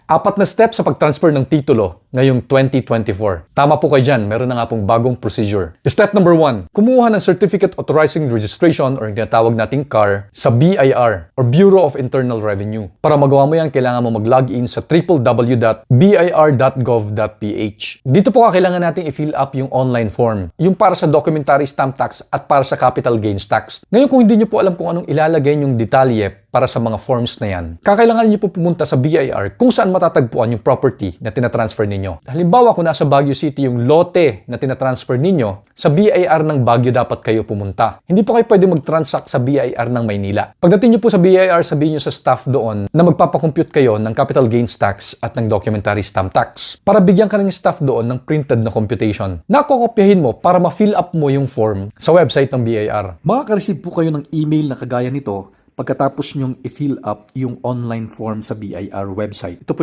4 na steps sa pag-transfer ng titulo ngayong 2024. Tama po kayo dyan, meron na nga pong bagong procedure. Step number 1, kumuha ng Certificate Authorizing Registration or tinatawag nating CAR sa BIR or Bureau of Internal Revenue. Para magawa mo yan, kailangan mo mag-login sa www.bir.gov.ph. Dito po kailangan natin i-fill up yung online form, yung para sa documentary stamp tax at para sa capital gains tax. Ngayon kung hindi nyo po alam kung anong ilalagay yung detalye para sa mga forms na yan, kakailangan niyo po pumunta sa BIR kung saan matatagpuan yung property na tinatransfer ninyo. Halimbawa, kung nasa Baguio City yung lote na tinatransfer ninyo, sa BIR ng Baguio dapat kayo pumunta. Hindi po kayo pwede mag-transact sa BIR ng Maynila. Pagdating niyo po sa BIR, sabihin niyo sa staff doon na magpapakompute kayo ng capital gains tax at ng documentary stamp tax para bigyan ka ng staff doon ng printed na computation. Nakokopyahin mo para ma-fill up mo yung form sa website ng BIR. Makaka-receive po kayo ng email na kagaya nito pagkatapos nyong i-fill up yung online form sa BIR website. Ito po yung